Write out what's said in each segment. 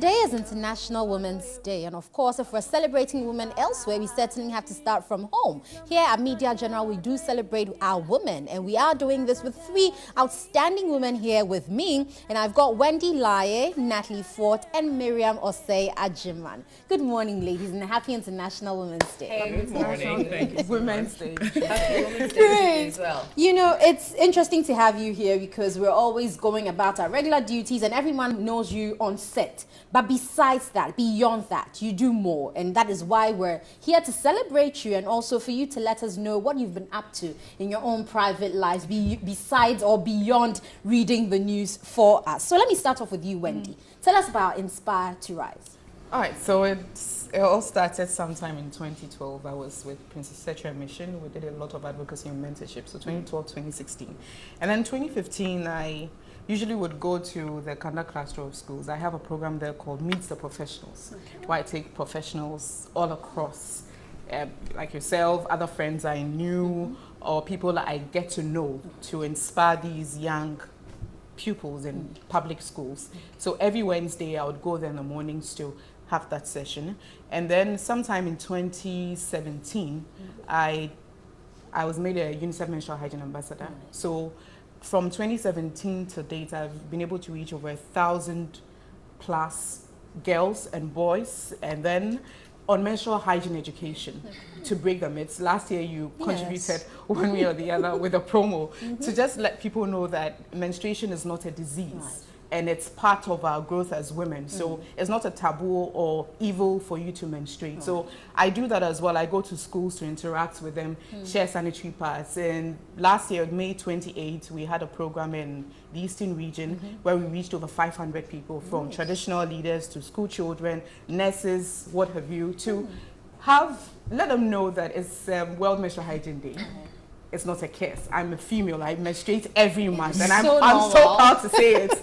Today is International Women's Day, and of course, if we're celebrating women elsewhere, we certainly have to start from home. Here at Media General, we do celebrate our women, and we are doing this with three outstanding women here with me. And I've got Wendy Laye, Natalie Fort, and Miriam Osei Ajiman. Good morning, ladies, and happy International Women's Day. Hey, good morning. Thank you. Women's Day. Happy Women's Day as well. You know, it's interesting to have you here because we're always going about our regular duties, and everyone knows you on set. But besides that, beyond that, you do more. And that is why we're here to celebrate you and also for you to let us know what you've been up to in your own private lives, besides or beyond reading the news for us. So let me start off with you, Wendy. Tell us about Inspire to Rise. All right, so it all started sometime in 2012. I was with Princess Setra Mission. We did a lot of advocacy and mentorship, so 2012, 2016. And then 2015, I usually would go to the Kanda cluster of schools. I have a program there called Meet the Professionals, where I take professionals all across, like yourself, other friends I knew, or people that I get to know, to inspire these young pupils in public schools. So every Wednesday, I would go there in the mornings to have that session. And then sometime in 2017, I was made a UNICEF Menstrual Hygiene Ambassador. So from 2017 to date, I've been able to reach over 1,000 plus girls and boys, and then on menstrual hygiene education to break the myths. Last year you contributed one way or the other with a promo to just let people know that menstruation is not a disease. And it's part of our growth as women. So it's not a taboo or evil for you to menstruate. So I do that as well. I go to schools to interact with them, share sanitary pads. And last year, May 28th, we had a program in the Eastern region where we reached over 500 people, from traditional leaders to school children, nurses, what have you, to let them know that it's World Menstrual Hygiene Day. It's not a curse. I'm a female. I menstruate every month, and I'm so proud to say it.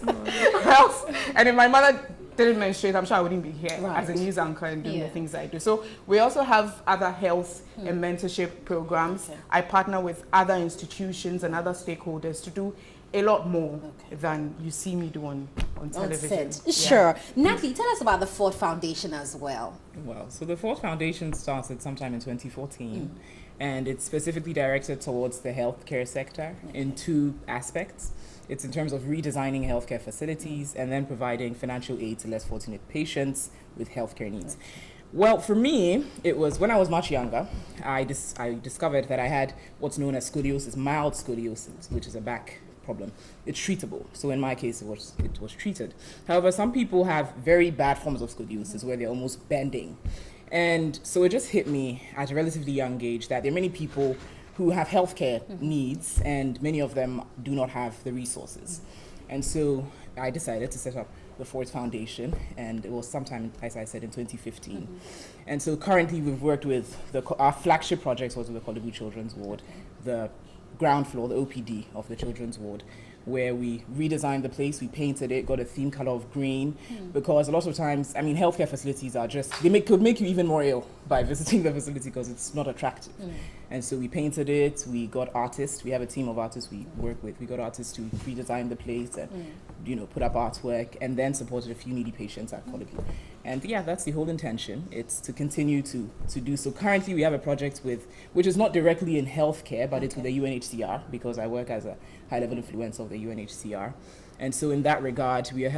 And if my mother didn't menstruate, I'm sure I wouldn't be here as a news anchor and doing the things I do. So we also have other health and mentorship programs. I partner with other institutions and other stakeholders to do a lot more than you see me do on television. Sure. Natalie, tell us about the Ford Foundation as well. Well, so the Ford Foundation started sometime in 2014. And it's specifically directed towards the healthcare sector in two aspects. It's in terms of redesigning healthcare facilities and then providing financial aid to less fortunate patients with healthcare needs. Well, for me, it was when I was much younger, I discovered that I had what's known as scoliosis, mild scoliosis, which is a back problem. It's treatable. So in my case, it was treated. However, some people have very bad forms of scoliosis where they're almost bending. And so it just hit me at a relatively young age that there are many people who have healthcare needs, and many of them do not have the resources. And so I decided to set up the Ford Foundation, and it was sometime, as I said, in 2015. And so currently we've worked with our flagship project was with the Kodabu Children's Ward, the ground floor, the OPD of the Children's Ward, where we redesigned the place, we painted it, got a theme color of green, because a lot of times, I mean, healthcare facilities are just, could make you even more ill by visiting the facility because it's not attractive. And so we painted it, we got artists, we have a team of artists we work with, we got artists to redesign the place and, put up artwork, and then supported a few needy patients at Kodabu. And yeah, that's the whole intention. It's to continue to do so. Currently, we have a project which is not directly in healthcare, but it's with the UNHCR, because I work as a high-level influencer of the UNHCR. And so in that regard, we're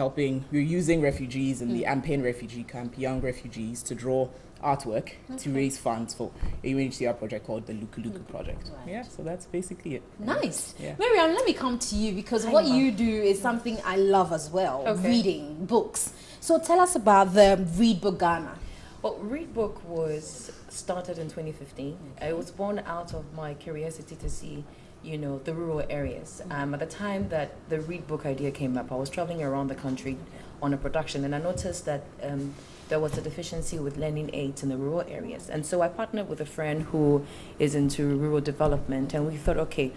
using refugees in the Ampen refugee camp, young refugees, to draw artwork to raise funds for a UNHCR project called the Luku Luku Project. Yeah, so that's basically it. Nice. Yeah. Miriam, let me come to you, because what you do is something I love as well, reading books. So tell us about the Read Book Ghana. Well, Read Book was started in 2015. It was born out of my curiosity to see the rural areas. At the time that the Read Book idea came up, I was traveling around the country on a production, and I noticed that there was a deficiency with learning aids in the rural areas. And so I partnered with a friend who is into rural development, and we thought, okay,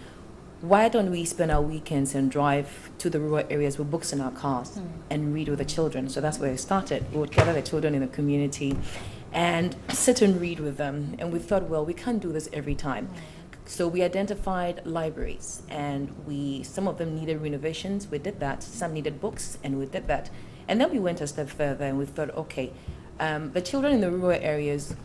why don't we spend our weekends and drive to the rural areas with books in our cars and read with the children? So that's where it started. We would gather the children in the community and sit and read with them. And we thought, well, we can't do this every time. So we identified libraries, and some of them needed renovations. We did that. Some needed books, and we did that. And then we went a step further and we thought, okay, the children in the rural areas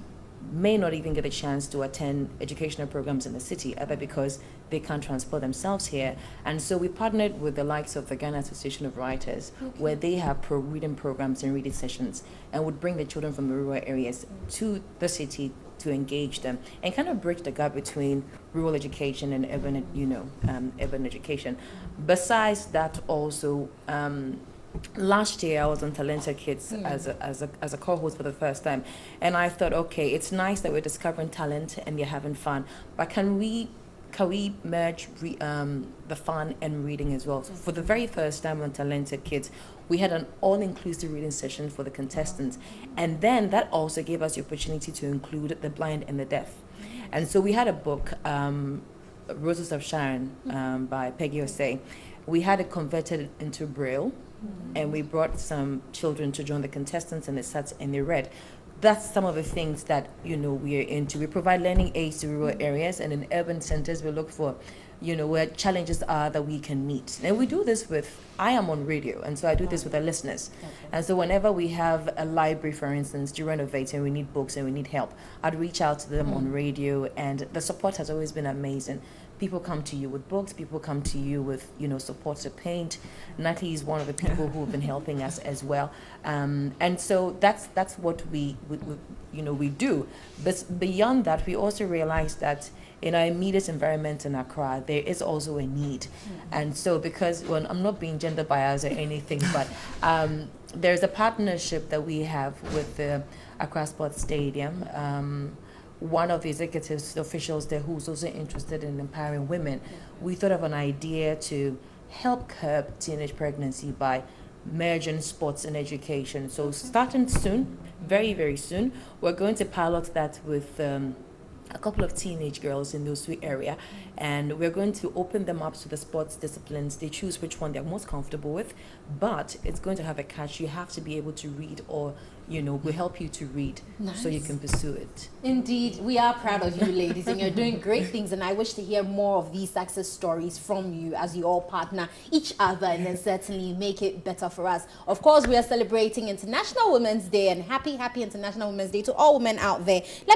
may not even get a chance to attend educational programs in the city, either because they can't transport themselves here. And so we partnered with the likes of the Ghana Association of Writers, where they have reading programs and reading sessions, and would bring the children from the rural areas to the city to engage them and kind of bridge the gap between rural education and urban, urban education. Besides that, also, last year I was on Talented Kids as a co-host for the first time, and I thought, okay, it's nice that we're discovering talent and you're having fun, but can we merge the fun and reading as well? So for the very first time on Talented Kids, we had an all-inclusive reading session for the contestants, and then that also gave us the opportunity to include the blind and the deaf. And so we had a book, Roses of Sharon, by Peggy Osei. We had it converted into Braille, and we brought some children to join the contestants, and they sat and they read. That's some of the things that we are into. We provide learning aids to rural areas, and in urban centers we look for where challenges are that we can meet. And we do this I am on radio, and so I do this with the listeners. Okay. And so whenever we have a library, for instance, to renovate and we need books and we need help, I'd reach out to them on radio, and the support has always been amazing. People come to you with books, people come to you with, support to paint. Natalie is one of the people who have been helping us as well. And so that's what we do. But beyond that, we also realize that in our immediate environment in Accra, there is also a need. And so because, I'm not being gender biased or anything, but there's a partnership that we have with the Accra Sports Stadium. One of the executives, the officials there, who's also interested in empowering women, we thought of an idea to help curb teenage pregnancy by merging sports and education. So starting soon, very, very soon, we're going to pilot that with a couple of teenage girls in those two areas, and we're going to open them up to the sports disciplines. They choose which one they're most comfortable with, but it's going to have a catch. You have to be able to read, or we help you to read. Nice. So you can pursue it. Indeed, we are proud of you ladies, and you're doing great things, and I wish to hear more of these success stories from you as you all partner each other and then certainly make it better for us. Of course, we are celebrating International Women's Day, and happy International Women's Day to all women out there.